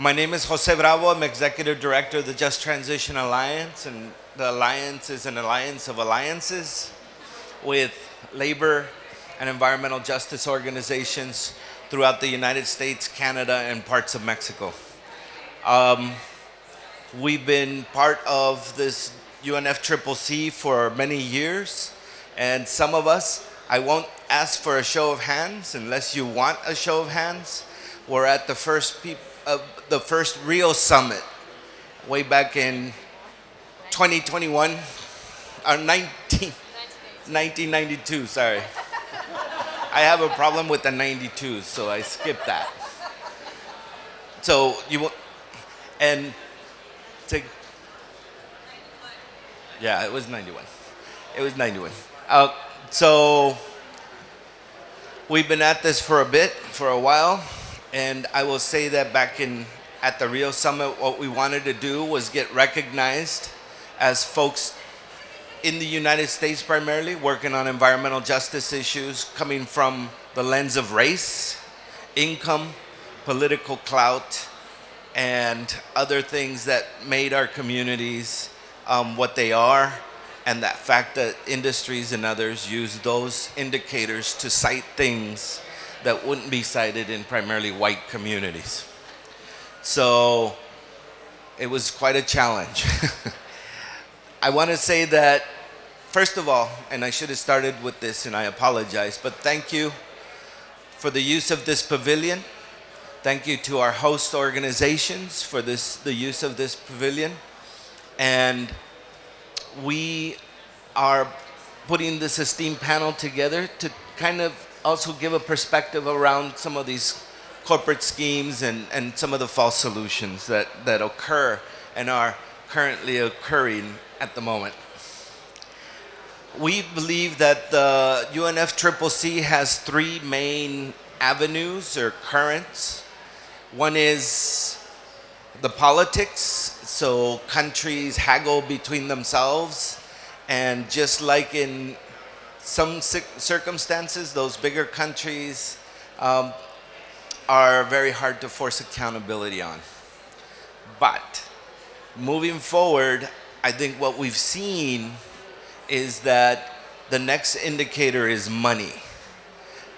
My name is Jose Bravo. I'm Executive Director of the Just Transition Alliance, and the Alliance is an alliance of alliances with labor and environmental justice organizations throughout the United States, Canada, and parts of Mexico. We've been part of this UNFCCC for many years, and some of us, I won't ask for a show of hands unless you want a show of hands. We're at the first Rio Summit way back in 2021, or 1992, sorry. I have a problem with the 92, so I skipped that. So you, and to, yeah, it was 91. It was 91. So we've been at this for a while, and I will say that at the Rio Summit, what we wanted to do was get recognized as folks in the United States primarily working on environmental justice issues coming from the lens of race, income, political clout, and other things that made our communities what they are, and that fact that industries and others use those indicators to cite things that wouldn't be cited in primarily white communities. So it was quite a challenge. I want to say that, first of all, and I should have started with this and I apologize, but thank you for the use of this pavilion. Thank you to our host organizations for the use of this pavilion. And we are putting this esteemed panel together to kind of also give a perspective around some of these corporate schemes and some of the false solutions that occur and are currently occurring at the moment. We believe that the UNFCCC has three main avenues or currents. One is the politics, so countries haggle between themselves, and just like in some circumstances, those bigger countries are very hard to force accountability on. But moving forward, I think what we've seen is that the next indicator is money.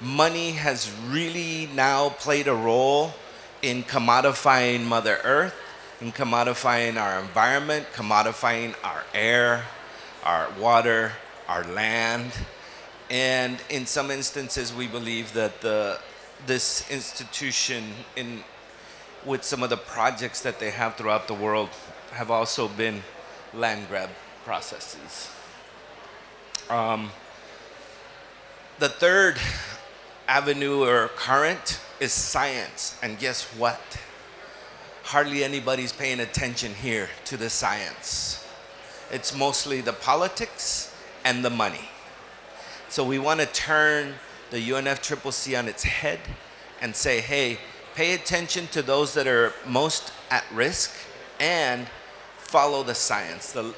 Money has really now played a role in commodifying Mother Earth, in commodifying our environment, commodifying our air, our water, our land. And in some instances, we believe that this institution, with some of the projects that they have throughout the world, have also been land grab processes. The third avenue or current is science. And guess what? Hardly anybody's paying attention here to the science. It's mostly the politics and the money. So we want to turn the UNFCCC on its head and say, hey, pay attention to those that are most at risk and follow the science. The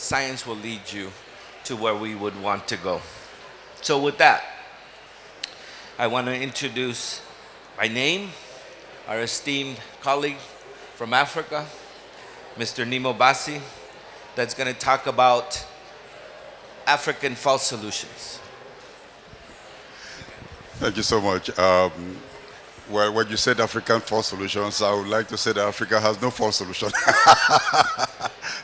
science will lead you to where we would want to go. So with that, I want to introduce by name our esteemed colleague from Africa, Mr. Nnimmo Bassey, that's going to talk about African false solutions. Thank you so much. Well, when you said African false solutions, I would like to say that Africa has no false solution.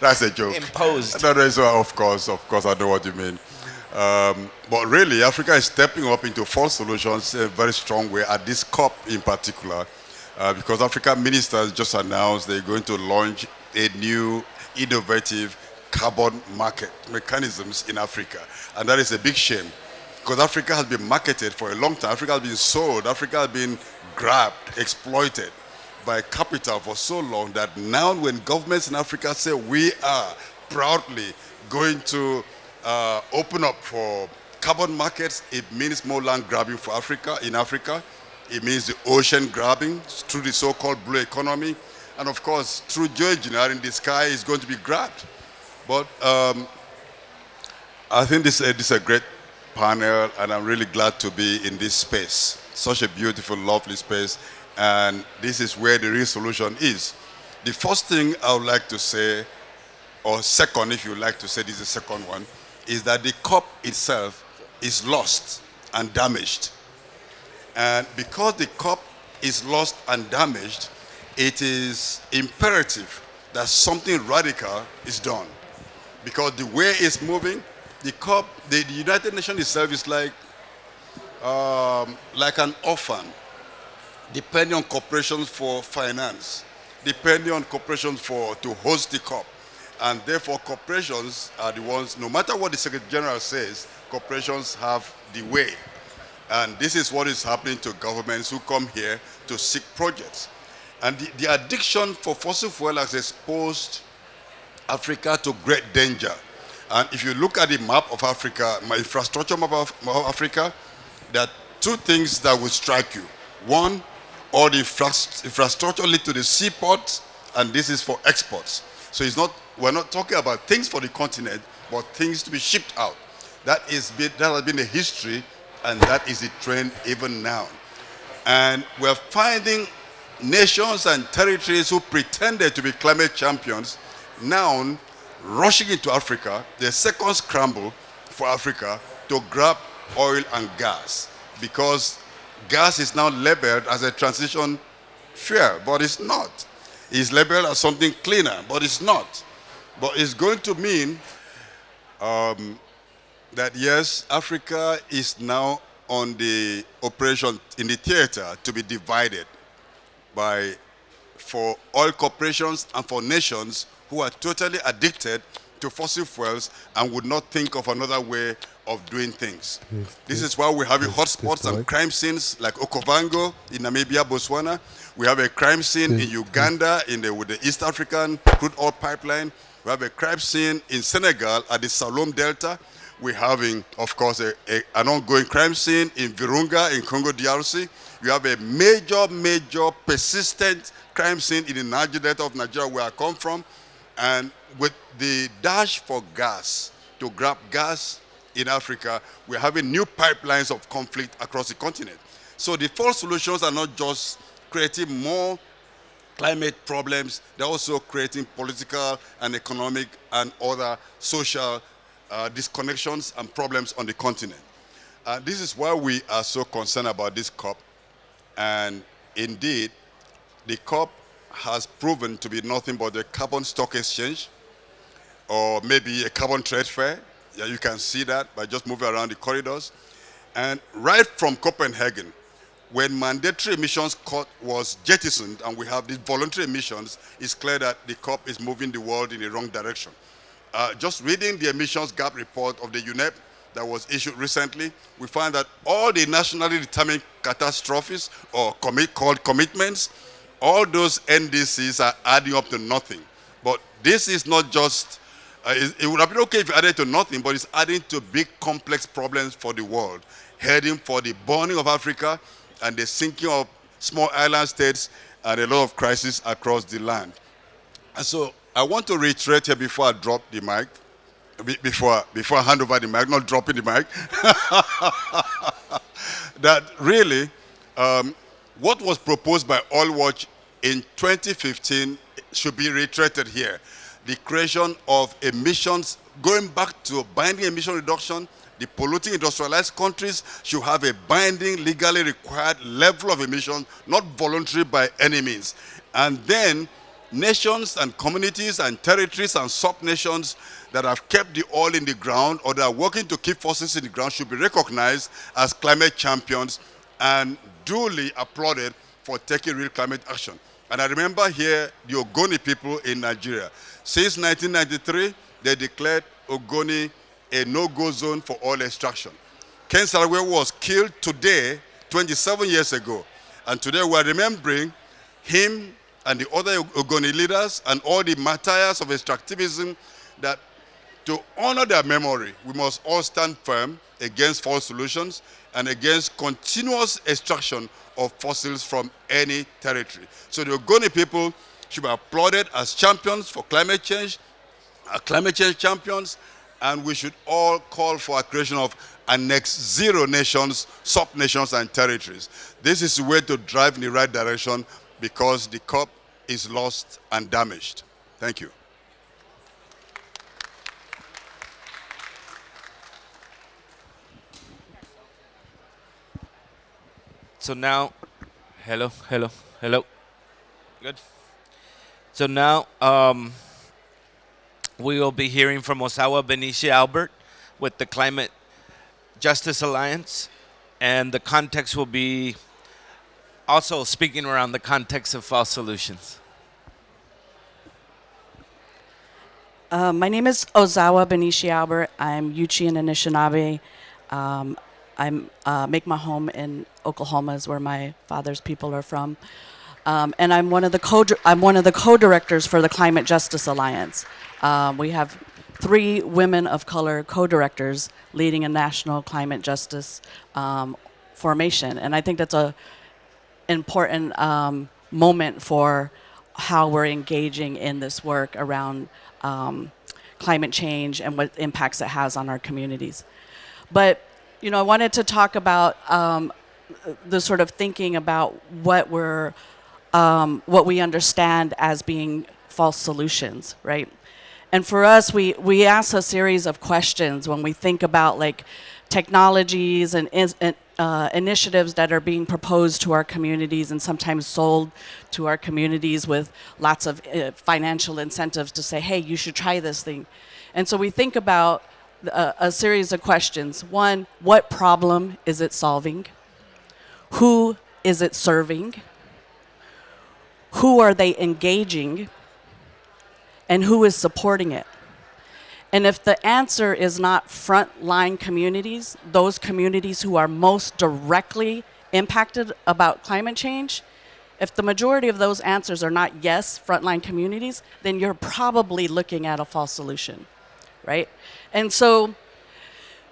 That's a joke. Imposed. No, of course, I know what you mean. But really, Africa is stepping up into false solutions in a very strong way at this COP in particular, because African ministers just announced they're going to launch a new innovative carbon market mechanisms in Africa. And that is a big shame, because Africa has been marketed for a long time. Africa has been sold. Africa has been grabbed, exploited by capital for so long that now when governments in Africa say we are proudly going to open up for carbon markets, it means more land grabbing for Africa, in Africa. It means the ocean grabbing through the so-called blue economy. And of course, through geoengineering, the sky is going to be grabbed. But I think this is a great panel, and I'm really glad to be in this space. Such a beautiful, lovely space. And this is where the real solution is. The first thing I would like to say, or second, if you like to say this is the second one, is that the cup itself is lost and damaged. And because the cup is lost and damaged, it is imperative that something radical is done. Because the way it's moving, the cup, the United Nations itself is like an orphan, depending on corporations for finance, depending on corporations for to host the COP. And therefore, corporations are the ones, no matter what the Secretary General says, corporations have the way. And this is what is happening to governments who come here to seek projects. And the addiction for fossil fuel has exposed Africa to great danger. And if you look at the map of Africa, my infrastructure map of Africa, there are two things that will strike you. One, all the infrastructure lead to the seaports, and this is for exports. So we're not talking about things for the continent, but things to be shipped out. That has been the history, and that is the trend even now. And we're finding nations and territories who pretended to be climate champions now rushing into Africa, the second scramble for Africa to grab oil and gas, because gas is now labeled as a transition fuel, but it's not. It's labeled as something cleaner, but it's not. But it's going to mean that yes, Africa is now on the operation in the theater to be divided for oil corporations and for nations who are totally addicted to fossil fuels and would not think of another way of doing things. This is why we're having hotspots and crime scenes like Okavango in Namibia, Botswana. We have a crime scene in Uganda with the East African crude oil pipeline. We have a crime scene in Senegal at the Salom Delta. We're having, of course, an ongoing crime scene in Virunga in Congo DRC. We have a major, persistent crime scene in the Niger Delta of Nigeria, where I come from. And with the dash for gas, to grab gas in Africa, we're having new pipelines of conflict across the continent. So the false solutions are not just creating more climate problems, they're also creating political and economic and other social disconnections and problems on the continent. This is why we are so concerned about this COP. And indeed, the COP has proven to be nothing but a carbon stock exchange, or maybe a carbon trade fair. Yeah, you can see that by just moving around the corridors. And right from Copenhagen, when mandatory emissions cut was jettisoned and we have these voluntary emissions, it's clear that the COP is moving the world in the wrong direction. Just reading the emissions gap report of the UNEP that was issued recently, we find that all the nationally determined catastrophes or called commitments, all those NDCs are adding up to nothing. But this is not just, it would have been okay if you added to nothing, but it's adding to big complex problems for the world, heading for the burning of Africa and the sinking of small island states and a lot of crises across the land. And so I want to reiterate here before I drop the mic, before I hand over the mic, not dropping the mic, that really what was proposed by Oil Watch in 2015 should be reiterated here. The creation of emissions, going back to binding emission reduction, the polluting industrialized countries should have a binding, legally required level of emissions, not voluntary by any means. And then nations and communities and territories and sub-nations that have kept the oil in the ground or that are working to keep fossils in the ground should be recognized as climate champions and duly applauded for taking real climate action. And I remember here the Ogoni people in Nigeria. Since 1993, they declared Ogoni a no-go zone for oil extraction. Ken Saro-Wiwa was killed today, 27 years ago. And today we are remembering him and the other Ogoni leaders and all the martyrs of extractivism, that to honor their memory, we must all stand firm against false solutions and against continuous extraction of fossils from any territory. So the Ogoni people should be applauded as champions for climate change champions, and we should all call for a creation of Annex Zero nations, sub-nations, and territories. This is the way to drive in the right direction because the COP is lost and damaged. Thank you. So now, hello, hello, hello. Good. So now we will be hearing from Ozawa Bineshi Albert with the Climate Justice Alliance. And the context will be also speaking around the context of false solutions. My name is Ozawa Bineshi Albert. I'm Yuchi and Anishinaabe. I make my home in Oklahoma, is where my father's people are from, and I'm one of the co-directors for the Climate Justice Alliance. We have 3 women of color co-directors leading a national climate justice formation, and I think that's a important moment for how we're engaging in this work around climate change and what impacts it has on our communities. But I wanted to talk about the sort of thinking about what we understand as being false solutions, right? And for us, we ask a series of questions when we think about like technologies and initiatives that are being proposed to our communities and sometimes sold to our communities with lots of financial incentives to say, hey, you should try this thing. And so we think about a series of questions. One, what problem is it solving? Who is it serving? Who are they engaging? And who is supporting it? And if the answer is not frontline communities, those communities who are most directly impacted about climate change, if the majority of those answers are not yes, frontline communities, then you're probably looking at a false solution, right? And so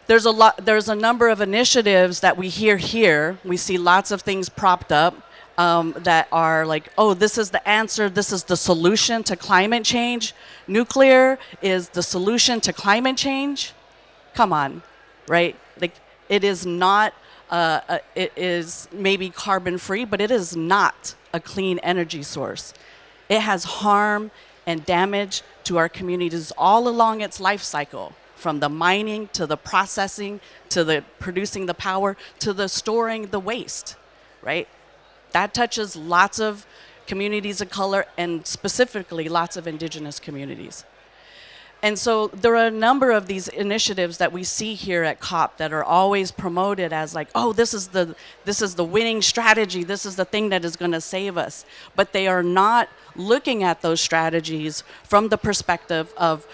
there's a number of initiatives that we hear here. We see lots of things propped up that are like, oh, this is the answer, this is the solution to climate change. Nuclear is the solution to climate change. Come on, right? Like, it is not, it is maybe carbon free, but it is not a clean energy source. It has harm and damage to our communities all along its life cycle, from the mining to the processing to the producing the power to the storing the waste, right? That touches lots of communities of color and specifically lots of indigenous communities. And so there are a number of these initiatives that we see here at COP that are always promoted as like, oh, this is the winning strategy, this is the thing that is going to save us. But they are not looking at those strategies from the perspective of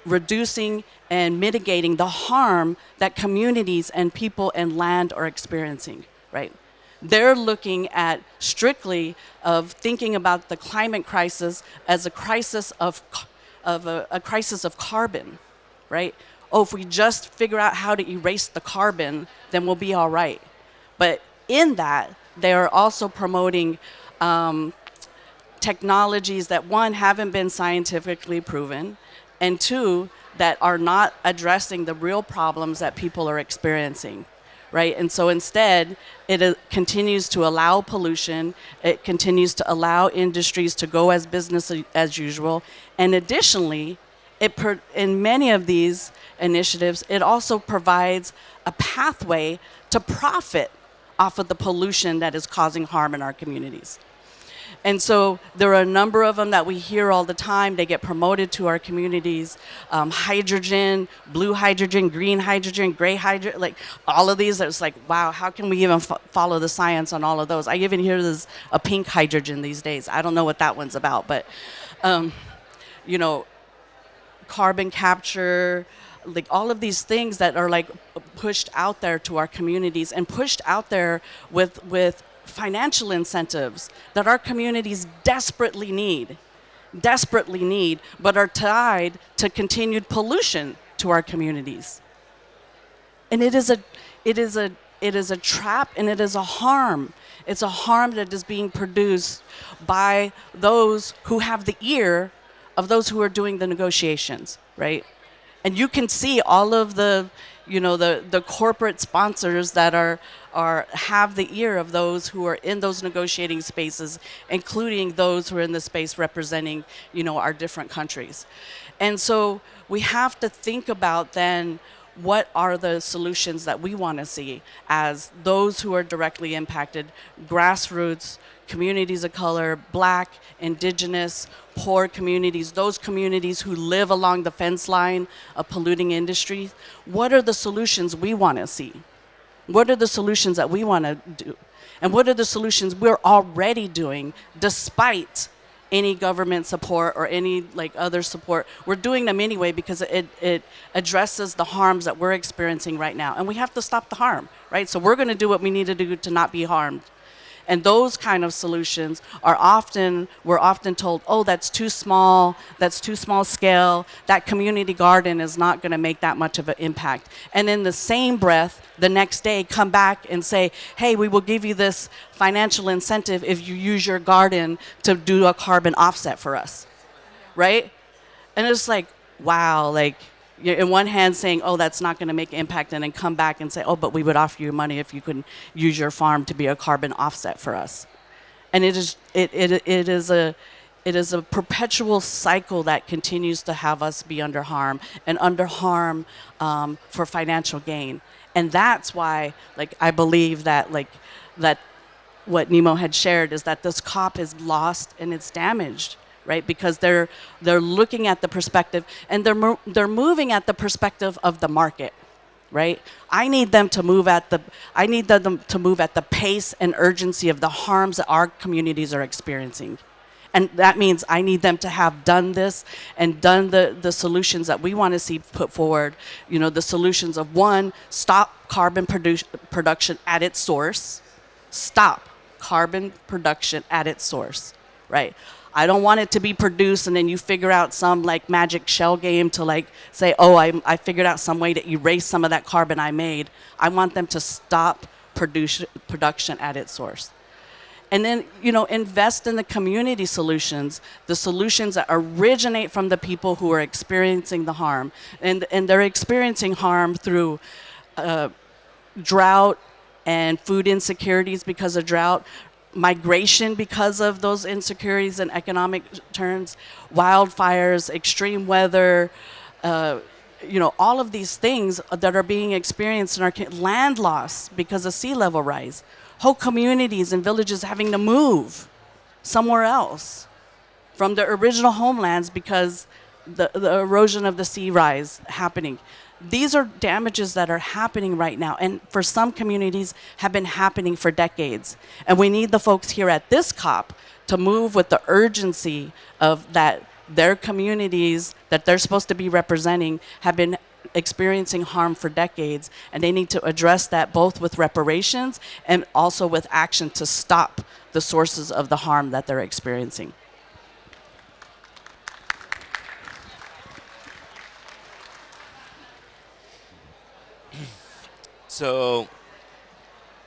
reducing and mitigating the harm that communities and people and land are experiencing, right? They're looking at strictly of thinking about the climate crisis as a crisis of a crisis of carbon, right? Oh, if we just figure out how to erase the carbon, then we'll be all right. But in that, they are also promoting technologies that, one, haven't been scientifically proven, and two, that are not addressing the real problems that people are experiencing. Right? And so instead, it continues to allow pollution, it continues to allow industries to go as business as usual, and additionally, in many of these initiatives, it also provides a pathway to profit off of the pollution that is causing harm in our communities. And so there are a number of them that we hear all the time. They get promoted to our communities. Hydrogen, blue hydrogen, green hydrogen, gray hydrogen, like all of these. It's like, wow, how can we even follow the science on all of those? I even hear there's a pink hydrogen these days. I don't know what that one's about, but, carbon capture, like all of these things that are like pushed out there to our communities and pushed out there with financial incentives that our communities desperately need, but are tied to continued pollution to our communities. And it is a trap, and it is a harm. It's a harm that is being produced by those who have the ear of those who are doing the negotiations, right? And you can see all of the, the corporate sponsors that have the ear of those who are in those negotiating spaces, including those who are in the space representing, our different countries. And so we have to think about then what are the solutions that we want to see as those who are directly impacted, grassroots, communities of color, Black, Indigenous, poor communities, those communities who live along the fence line of polluting industries. What are the solutions we want to see? What are the solutions that we want to do? And what are the solutions we're already doing despite any government support or any other support? We're doing them anyway because it addresses the harms that we're experiencing right now. And we have to stop the harm, right? So we're going to do what we need to do to not be harmed. And those kind of solutions we're often told, oh, that's too small scale, that community garden is not going to make that much of an impact. And in the same breath, the next day come back and say, hey, we will give you this financial incentive if you use your garden to do a carbon offset for us, right? And it's like, wow, you're in one hand saying, oh, that's not going to make impact, and then come back and say, oh, but we would offer you money if you could use your farm to be a carbon offset for us. And it is a perpetual cycle that continues to have us be under harm and under harm for financial gain. And that's why, I believe that that what Nnimmo had shared is that this COP is lost and it's damaged. Right, because they're looking at the perspective, and they're moving at the perspective of the market, right? I need them to move at the pace and urgency of the harms that our communities are experiencing, and that means I need them to have done this and done the solutions that we want to see put forward. The solutions of one, stop carbon production at its source, stop carbon production at its source, right? I don't want it to be produced and then you figure out some magic shell game to say, oh, I figured out some way to erase some of that carbon I made. I want them to stop production at its source. And then, invest in the community solutions, the solutions that originate from the people who are experiencing the harm. And they're experiencing harm through drought and food insecurities because of drought, migration because of those insecurities and economic turns, wildfires, extreme weather, all of these things that are being experienced in our land loss because of sea level rise, whole communities and villages having to move somewhere else from their original homelands because the erosion of the sea rise happening. These are damages that are happening right now, and for some communities have been happening for decades. And we need the folks here at this COP to move with the urgency of that their communities that they're supposed to be representing have been experiencing harm for decades, and they need to address that both with reparations and also with action to stop the sources of the harm that they're experiencing. So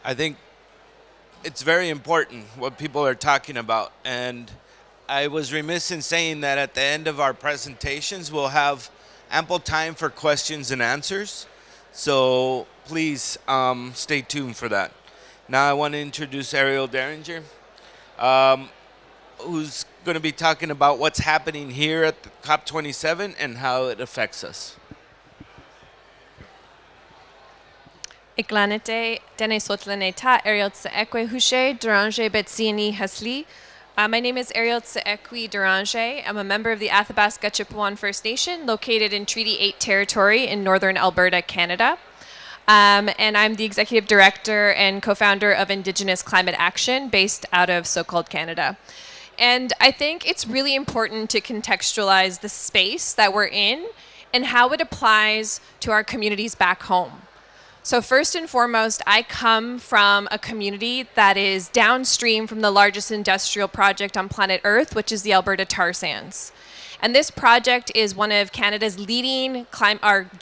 I think it's very important what people are talking about. And I was remiss in saying that at the end of our presentations, we'll have ample time for questions and answers. So please stay tuned for that. Now I want to introduce Eriel Deranger, who's going to be talking about what's happening here at the COP27 and how it affects us. Iklanete dene sotlaneta Eriel Tseekwe Hushe Deranger Betsiani Hasli. My name is Eriel Tseekwe Deranger. I'm a member of the Athabasca Chippewan First Nation located in Treaty 8 territory in northern Alberta, Canada. And I'm the executive director and co-founder of Indigenous Climate Action based out of so-called Canada. And I think it's really important to contextualize the space that we're in and how it applies to our communities back home. So first and foremost, I come from a community that is downstream from the largest industrial project on planet Earth, which is the Alberta tar sands. And this project is one of Canada's leading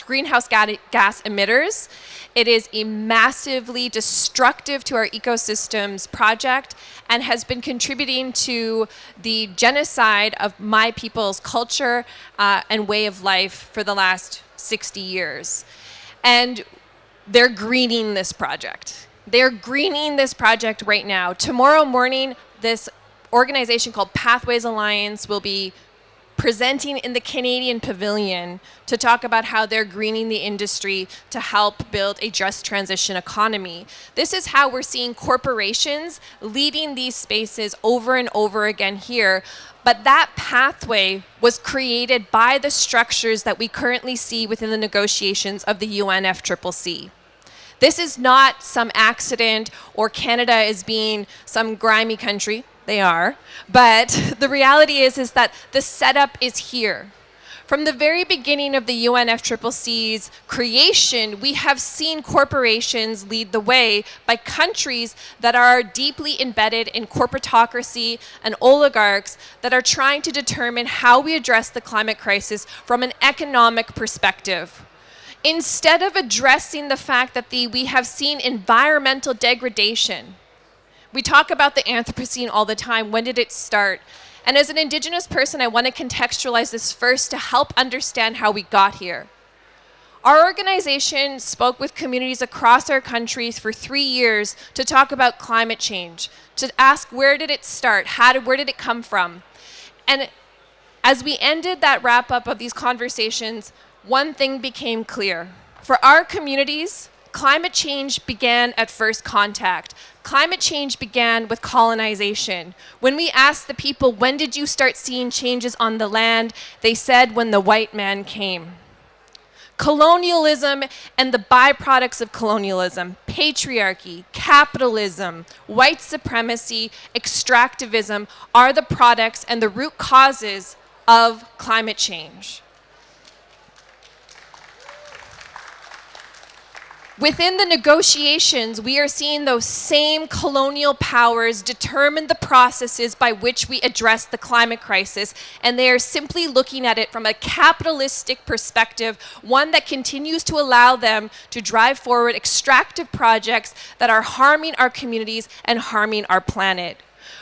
greenhouse gas emitters. It is a massively destructive to our ecosystems project and has been contributing to the genocide of my people's culture and way of life for the last 60 years. And they're greening this project. They're greening this project right now. Tomorrow morning, this organization called Pathways Alliance will be presenting in the Canadian Pavilion to talk about how they're greening the industry to help build a just transition economy. This is how we're seeing corporations leading these spaces over and over again here. But that pathway was created by the structures that we currently see within the negotiations of the UNFCCC. This is not some accident or Canada is being some grimy country. They are. But the reality is that the setup is here. From the very beginning of the UNFCCC's creation, we have seen corporations lead the way by countries that are deeply embedded in corporatocracy and oligarchs that are trying to determine how we address the climate crisis from an economic perspective. Instead of addressing the fact that we have seen environmental degradation. We talk about the Anthropocene all the time. When did it start? And as an Indigenous person, I want to contextualize this first to help understand how we got here. Our organization spoke with communities across our country for 3 years to talk about climate change, to ask where did it start, where did it come from? And as we ended that wrap up of these conversations, one thing became clear. For our communities, climate change began at first contact. Climate change began with colonization. When we asked the people, when did you start seeing changes on the land? They said, when the white man came. Colonialism and the byproducts of colonialism, patriarchy, capitalism, white supremacy, extractivism are the products and the root causes of climate change. Within the negotiations, we are seeing those same colonial powers determine the processes by which we address the climate crisis, and they are simply looking at it from a capitalistic perspective, one that continues to allow them to drive forward extractive projects that are harming our communities and harming our planet.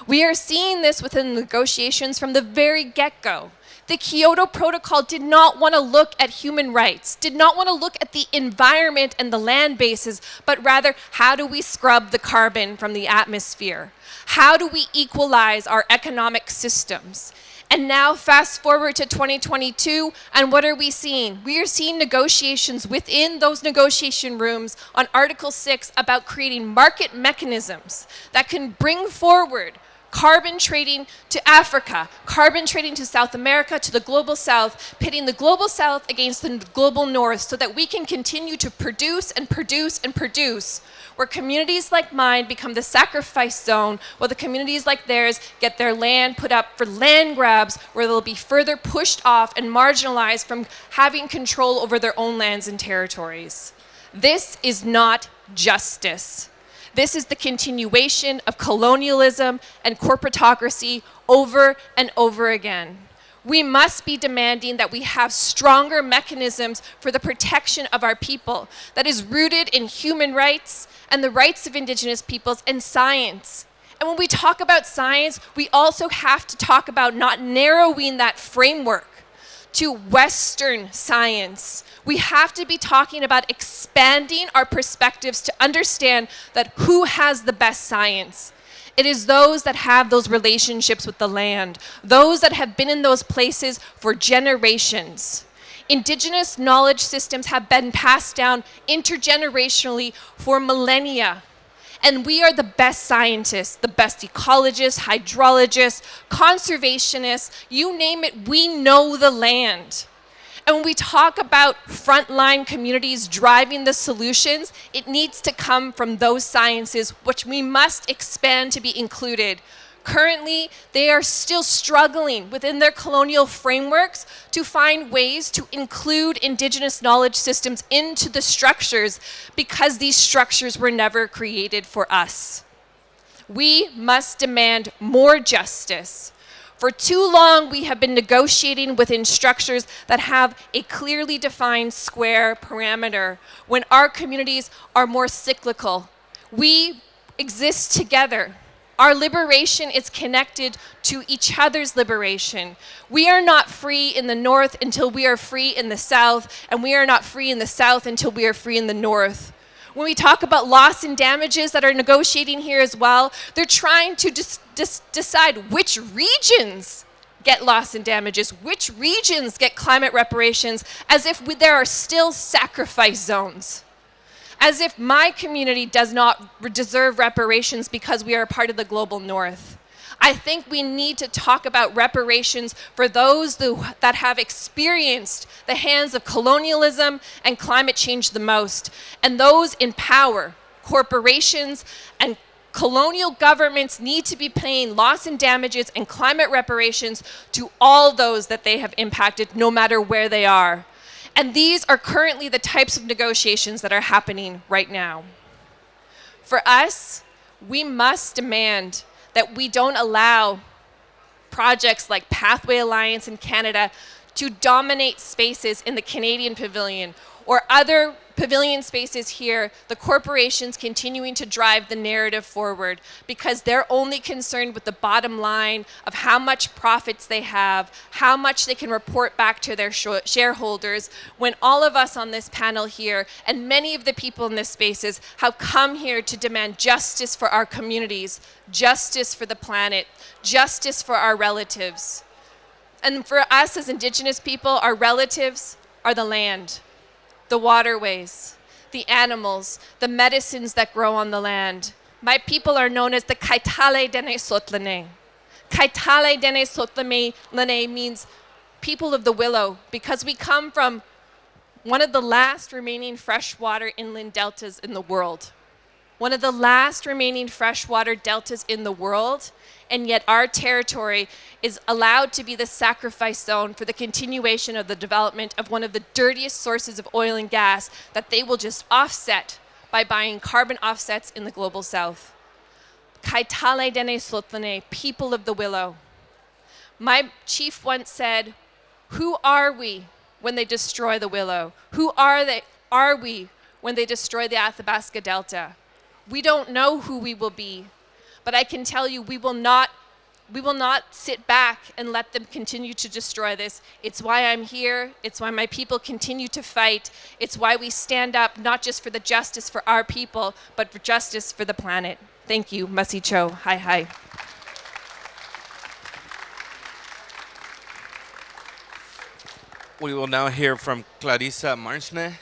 We are seeing this within the negotiations from the very get-go. The Kyoto Protocol did not want to look at human rights, did not want to look at the environment and the land bases, but rather, how do we scrub the carbon from the atmosphere? How do we equalize our economic systems? And now fast forward to 2022, and what are we seeing? We are seeing negotiations within those negotiation rooms on Article 6 about creating market mechanisms that can bring forward carbon trading to Africa, carbon trading to South America, to the global south, pitting the global south against the global north so that we can continue to produce and produce and produce, where communities like mine become the sacrifice zone, while the communities like theirs get their land put up for land grabs, where they'll be further pushed off and marginalized from having control over their own lands and territories. This is not justice. This is the continuation of colonialism and corporatocracy over and over again. We must be demanding that we have stronger mechanisms for the protection of our people that is rooted in human rights and the rights of Indigenous peoples and science. And when we talk about science, we also have to talk about not narrowing that framework to Western science. We have to be talking about expanding our perspectives to understand that who has the best science. It is those that have those relationships with the land, those that have been in those places for generations. Indigenous knowledge systems have been passed down intergenerationally for millennia. And we are the best scientists, the best ecologists, hydrologists, conservationists, you name it, we know the land. And when we talk about frontline communities driving the solutions, it needs to come from those sciences, which we must expand to be included. Currently, they are still struggling within their colonial frameworks to find ways to include Indigenous knowledge systems into the structures because these structures were never created for us. We must demand more justice For too long, we have been negotiating within structures that have a clearly defined square parameter when our communities are more cyclical. We exist together. Our liberation is connected to each other's liberation. We are not free in the north until we are free in the south, and we are not free in the south until we are free in the north. When we talk about loss and damages that are negotiating here as well, they're trying to decide which regions get loss and damages, which regions get climate reparations, as if there are still sacrifice zones. As if my community does not deserve reparations because we are a part of the global north. I think we need to talk about reparations for those that have experienced the hands of colonialism and climate change the most, and those in power, corporations, and colonial governments need to be paying loss and damages and climate reparations to all those that they have impacted, no matter where they are. And these are currently the types of negotiations that are happening right now. For us, we must demand that we don't allow projects like Pathway Alliance in Canada to dominate spaces in the Canadian pavilion or other pavilion spaces here, the corporations continuing to drive the narrative forward because they're only concerned with the bottom line of how much profits they have, how much they can report back to their shareholders, when all of us on this panel here and many of the people in this spaces have come here to demand justice for our communities, justice for the planet, justice for our relatives. And for us as Indigenous people, our relatives are the land, the waterways, the animals, the medicines that grow on the land. My people are known as the Kaitale Dene Sotlane. Kaitale Dene Sotlane means people of the willow because we come from one of the last remaining freshwater inland deltas in the world. One of the last remaining freshwater deltas in the world, and yet our territory is allowed to be the sacrifice zone for the continuation of the development of one of the dirtiest sources of oil and gas that they will just offset by buying carbon offsets in the global south. Kaitale Dene Sotlane, people of the willow. My chief once said, who are we when they destroy the willow? Who are we when they destroy the Athabasca Delta? We don't know who we will be, but I can tell you we will not sit back and let them continue to destroy this. It's why I'm here. It's why my people continue to fight. It's why we stand up not just for the justice for our people, but for justice for the planet. Thank you. Masi Cho. Hi, hi. We will now hear from Carissa Marnce,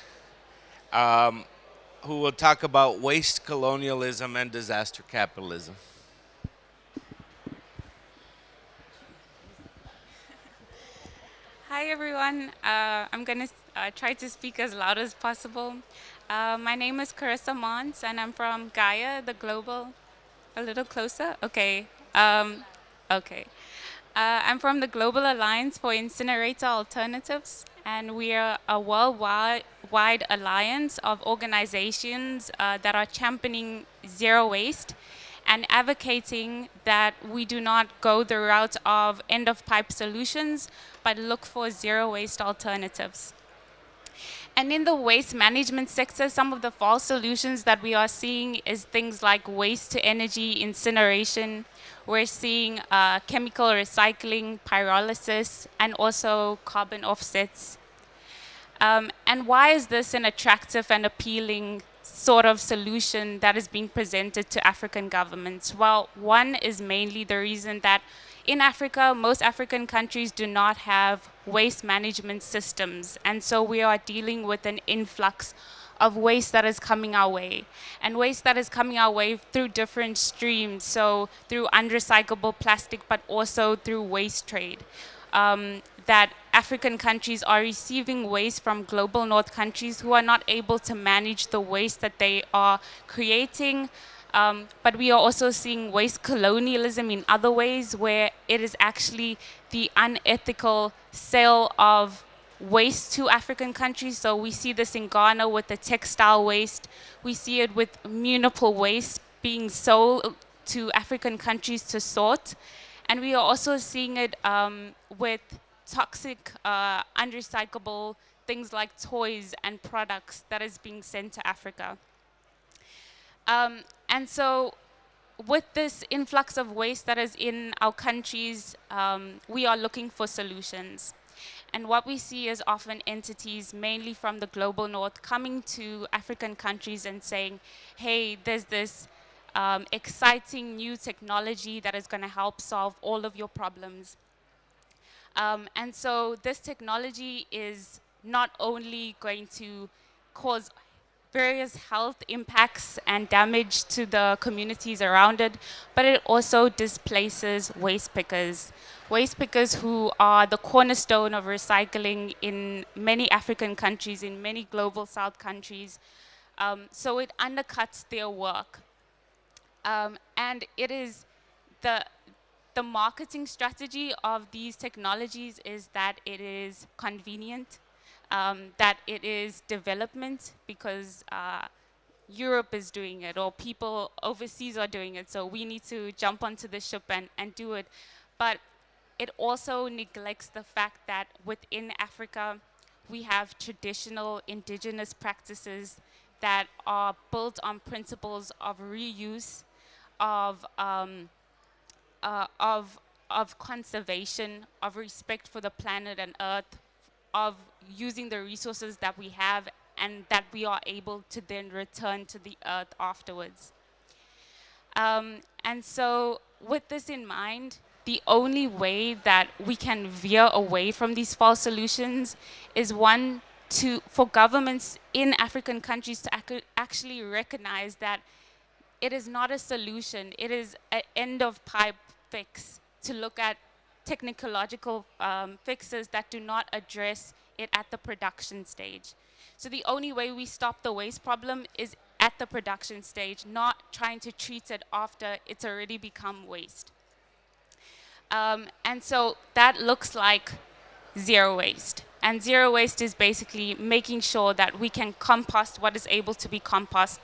who will talk about waste colonialism and disaster capitalism. Hi everyone, I'm going to try to speak as loud as possible. My name is Carissa Marnce and I'm from GAIA, the global, a little closer? Okay. Okay. I'm from the Global Alliance for Incinerator Alternatives, and we are a worldwide alliance of organizations that are championing zero waste and advocating that we do not go the route of end-of-pipe solutions, but look for zero waste alternatives. And in the waste management sector, some of the false solutions that we are seeing is things like waste-to-energy incineration. We're seeing chemical recycling, pyrolysis, and also carbon offsets. And why is this an attractive and appealing sort of solution that is being presented to African governments? Well, one is mainly the reason that in Africa, most African countries do not have waste management systems. And so we are dealing with an influx of waste that is coming our way. And waste that is coming our way through different streams. So through unrecyclable plastic, but also through waste trade. That African countries are receiving waste from global north countries who are not able to manage the waste that they are creating. But we are also seeing waste colonialism in other ways, where it is actually the unethical sale of waste to African countries. So we see this in Ghana with the textile waste. We see it with municipal waste being sold to African countries to sort. And we are also seeing it with toxic, unrecyclable things like toys and products that is being sent to Africa. And so with this influx of waste that is in our countries, we are looking for solutions. And what we see is often entities, mainly from the global north, coming to African countries and saying, hey, there's this exciting new technology that is going to help solve all of your problems. And so this technology is not only going to cause various health impacts and damage to the communities around it, but it also displaces waste pickers. Waste pickers who are the cornerstone of recycling in many African countries, in many global south countries. So it undercuts their work. And it is the marketing strategy of these technologies is that it is convenient, that it is development because Europe is doing it or people overseas are doing it, so we need to jump onto the ship and do it. But it also neglects the fact that within Africa, we have traditional indigenous practices that are built on principles of reuse, of conservation, of respect for the planet and earth, of using the resources that we have and that we are able to then return to the earth afterwards. And so with this in mind, the only way that we can veer away from these false solutions is one, for governments in African countries to actually recognize that it is not a solution, it is an end of pipe fix to look at technological fixes that do not address it at the production stage. So the only way we stop the waste problem is at the production stage, not trying to treat it after it's already become waste. And so that looks like zero waste. And zero waste is basically making sure that we can compost what is able to be compost,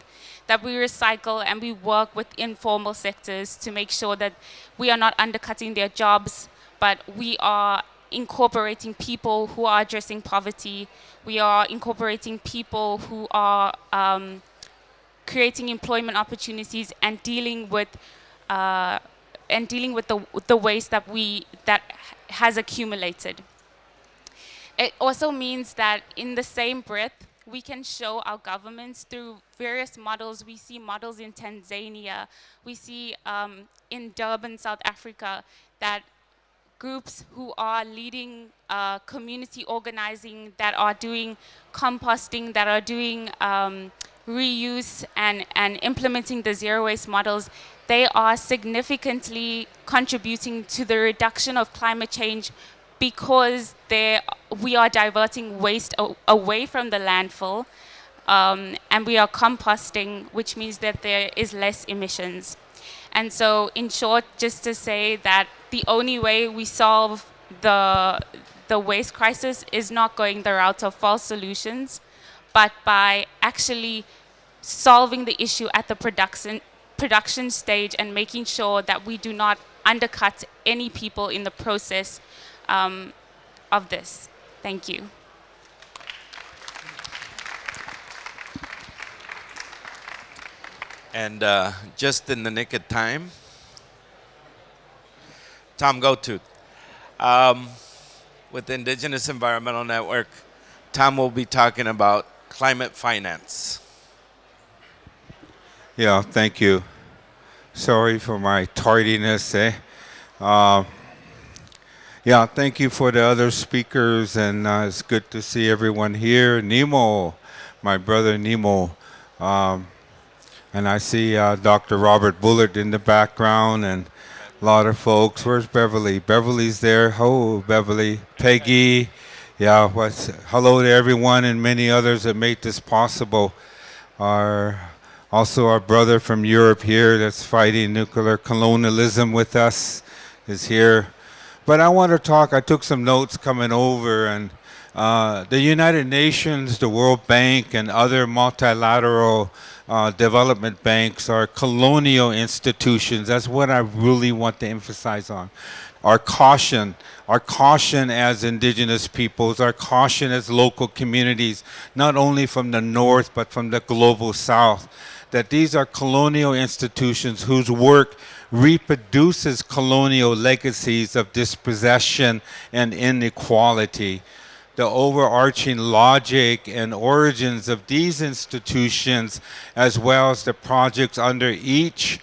that we recycle and we work with informal sectors to make sure that we are not undercutting their jobs, but we are incorporating people who are addressing poverty. We are incorporating people who are creating employment opportunities and dealing with the waste that has accumulated. It also means that in the same breath, we can show our governments through various models. We see models in Tanzania. We see in Durban, South Africa, that groups who are leading community organizing, that are doing composting, that are doing reuse and implementing the zero waste models, they are significantly contributing to the reduction of climate change because we are diverting waste away from the landfill, and we are composting, which means that there is less emissions. And so, in short, just to say that the only way we solve the waste crisis is not going the route of false solutions, but by actually solving the issue at the production stage and making sure that we do not undercut any people in the process of this. Thank you. And just in the nick of time, Tom Goldtooth. With the Indigenous Environmental Network, Tom will be talking about climate finance. Yeah, thank you. Sorry for my tardiness. Yeah, thank you for the other speakers, and it's good to see everyone here. Nnimmo, my brother Nnimmo. And I see Dr. Robert Bullard in the background and a lot of folks. Where's Beverly? Beverly's there. Oh, Beverly. Peggy. Yeah, hello to everyone and many others that made this possible. Also our brother from Europe here that's fighting nuclear colonialism with us is here. But I want to talk, I took some notes coming over, and the United Nations, the World Bank, and other multilateral development banks are colonial institutions. That's what I really want to emphasize on. Our caution as indigenous peoples, our caution as local communities, not only from the north but from the global south, that these are colonial institutions whose work reproduces colonial legacies of dispossession and inequality. The overarching logic and origins of these institutions, as well as the projects under each,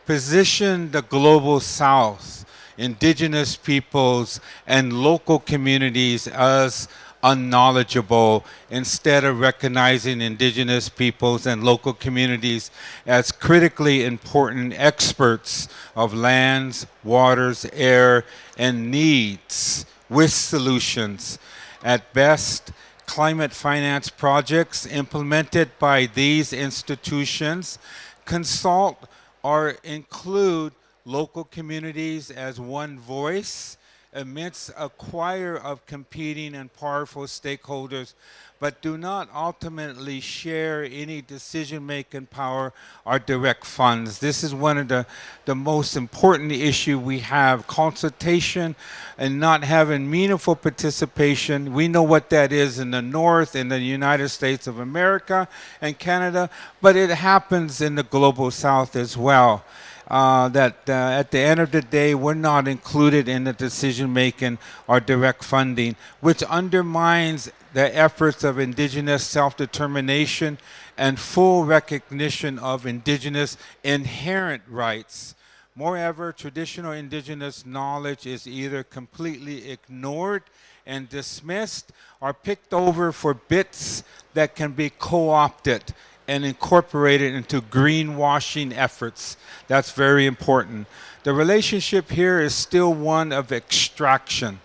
position the global south, indigenous peoples, and local communities as unknowledgeable, instead of recognizing indigenous peoples and local communities as critically important experts of lands, waters, air, and needs with solutions. At best, climate finance projects implemented by these institutions consult or include local communities as one voice amidst a choir of competing and powerful stakeholders, but do not ultimately share any decision-making power or direct funds. This is one of the most important issue we have, consultation and not having meaningful participation. We know what that is in the North, in the United States of America and Canada, but it happens in the global South as well. At the end of the day, we're not included in the decision-making or direct funding, which undermines the efforts of indigenous self-determination and full recognition of indigenous inherent rights. Moreover, traditional indigenous knowledge is either completely ignored and dismissed or picked over for bits that can be co-opted and incorporated into greenwashing efforts. That's very important. The relationship here is still one of extraction.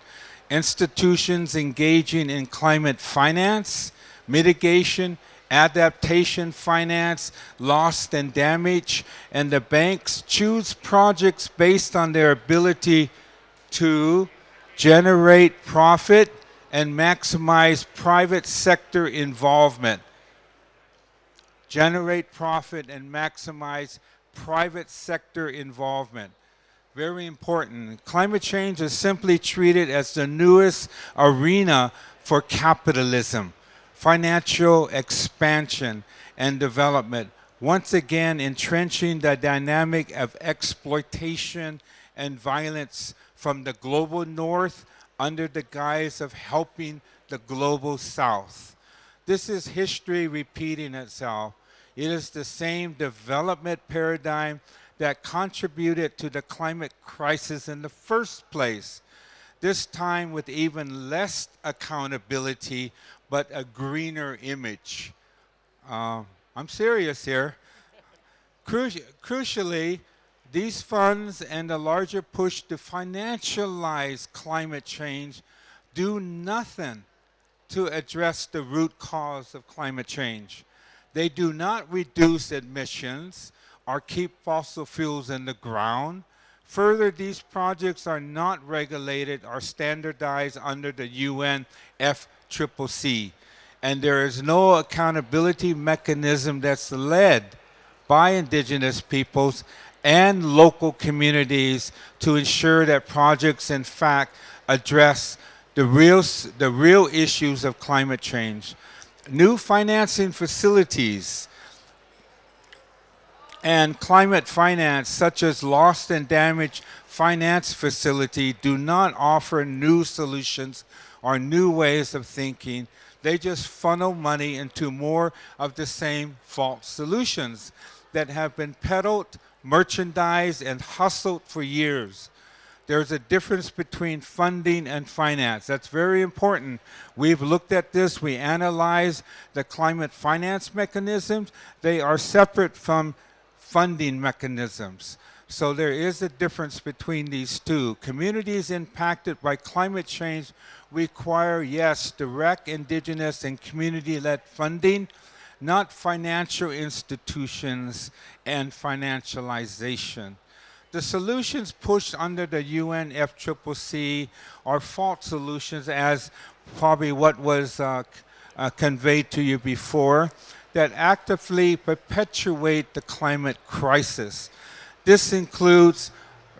Institutions engaging in climate finance, mitigation, adaptation finance, loss and damage, and the banks choose projects based on their ability to generate profit and maximize private sector involvement. Generate profit and maximize private sector involvement. Very important. Climate change is simply treated as the newest arena for capitalism, financial expansion, and development, once again entrenching the dynamic of exploitation and violence from the global north under the guise of helping the global south. This is history repeating itself. It is the same development paradigm that contributed to the climate crisis in the first place, this time with even less accountability, but a greener image. I'm serious here. Crucially, these funds and the larger push to financialize climate change do nothing to address the root cause of climate change. They do not reduce emissions or keep fossil fuels in the ground. Further, these projects are not regulated or standardized under the UN FCCC, and there is no accountability mechanism that's led by indigenous peoples and local communities to ensure that projects in fact address the real issues of climate change. New financing facilities and climate finance, such as loss and damage finance facility, do not offer new solutions or new ways of thinking. They just funnel money into more of the same false solutions that have been peddled, merchandised, and hustled for years. There's a difference between funding and finance. That's very important. We've looked at this. We analyzed the climate finance mechanisms. They are separate from funding mechanisms. So there is a difference between these two. Communities impacted by climate change require, yes, direct indigenous and community-led funding, not financial institutions and financialization. The solutions pushed under the UN FCCC are false solutions, as probably what was conveyed to you before. that actively perpetuate the climate crisis. This includes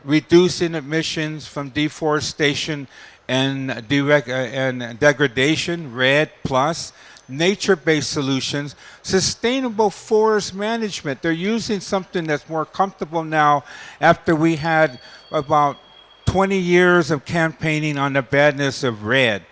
reducing emissions from deforestation and degradation, RED plus, nature-based solutions, sustainable forest management. They're using something that's more comfortable now after we had about 20 years of campaigning on the badness of RED.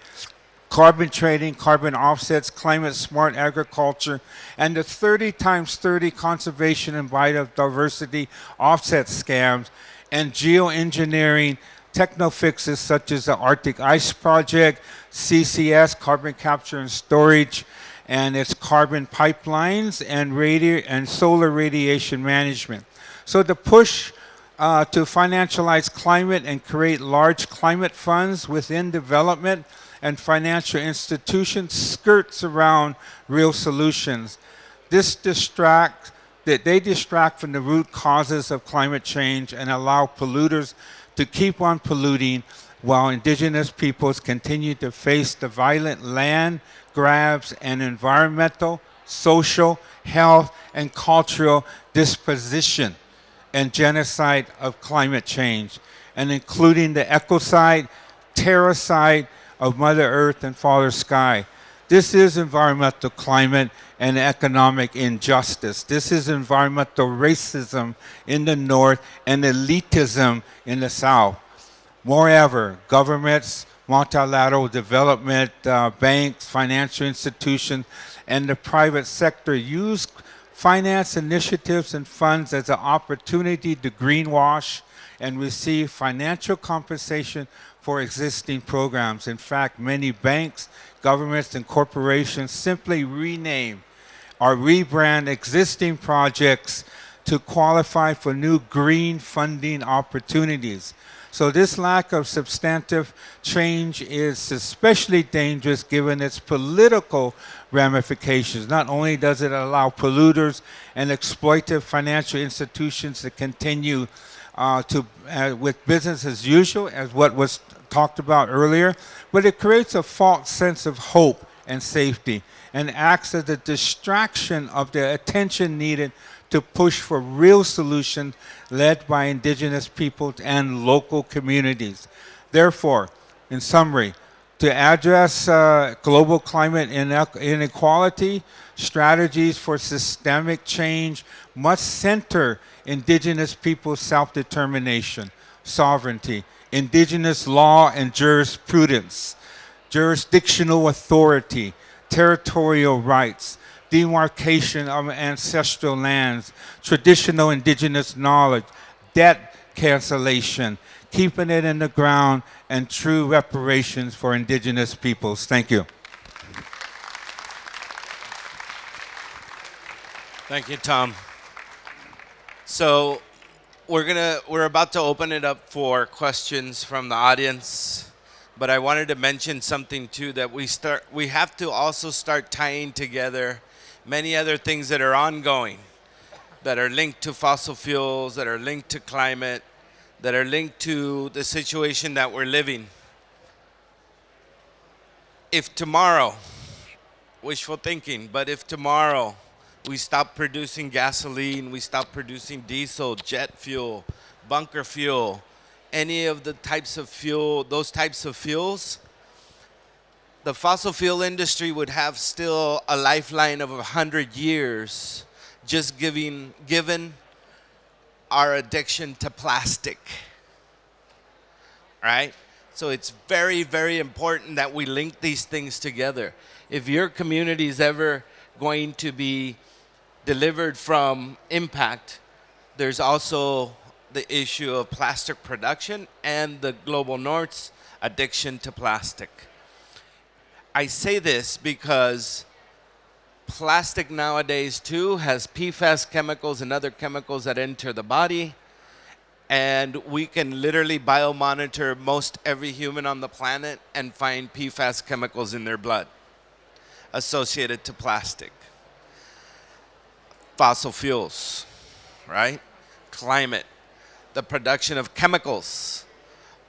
Carbon trading, carbon offsets, climate smart agriculture, and the 30 times 30 conservation and biodiversity offset scams, and geoengineering techno-fixes such as the Arctic Ice Project, CCS, carbon capture and storage, and its carbon pipelines, and solar radiation management. So the push to financialize climate and create large climate funds within development and financial institutions skirts around real solutions. They distract from the root causes of climate change and allow polluters to keep on polluting while indigenous peoples continue to face the violent land grabs and environmental, social, health, and cultural disposition and genocide of climate change, and including the ecocide, terroricide of Mother Earth and Father Sky. This is environmental climate and economic injustice. This is environmental racism in the North and elitism in the South. Moreover, governments, multilateral development, banks, financial institutions, and the private sector use finance initiatives and funds as an opportunity to greenwash and receive financial compensation for existing programs. In fact, many banks, governments, and corporations simply rename or rebrand existing projects to qualify for new green funding opportunities. So this lack of substantive change is especially dangerous given its political ramifications. Not only does it allow polluters and exploitive financial institutions to continue with business as usual, as what was talked about earlier, but it creates a false sense of hope and safety and acts as a distraction of the attention needed to push for real solutions led by indigenous peoples and local communities. Therefore, in summary, to address global climate inequality, strategies for systemic change must center indigenous peoples' self-determination, sovereignty, indigenous law and jurisprudence, jurisdictional authority, territorial rights, demarcation of ancestral lands, traditional indigenous knowledge, debt cancellation, keeping it in the ground, and true reparations for indigenous peoples. Thank you. Thank you, Tom. So we're about to open it up for questions from the audience, but I wanted to mention something too, that we have to also start tying together many other things that are ongoing, that are linked to fossil fuels, that are linked to climate, that are linked to the situation that we're living. If tomorrow, wishful thinking, but if tomorrow we stop producing gasoline, we stop producing diesel, jet fuel, bunker fuel, any of the types of fuel, those types of fuels, the fossil fuel industry would have still a lifeline of 100 years, just given our addiction to plastic, right? So it's very, very important that we link these things together. If your community is ever going to be delivered from impact, there's also the issue of plastic production and the global north's addiction to plastic. I say this because plastic nowadays too has PFAS chemicals and other chemicals that enter the body, and we can literally biomonitor most every human on the planet and find PFAS chemicals in their blood associated to plastic. Fossil fuels, right? Climate, the production of chemicals,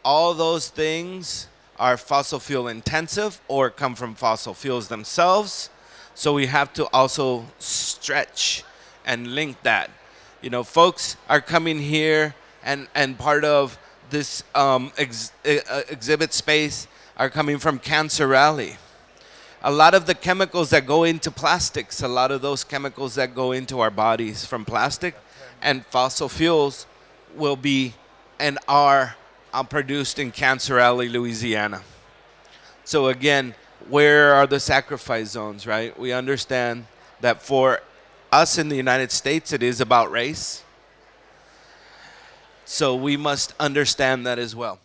all those things are fossil fuel intensive or come from fossil fuels themselves. So we have to also stretch and link that. You know, folks are coming here and part of this exhibit space are coming from Cancer Rally. A lot of the chemicals that go into plastics, a lot of those chemicals that go into our bodies from plastic and fossil fuels will be and are produced in Cancer Alley, Louisiana. So again, where are the sacrifice zones, right? We understand that for us in the United States, it is about race. So we must understand that as well.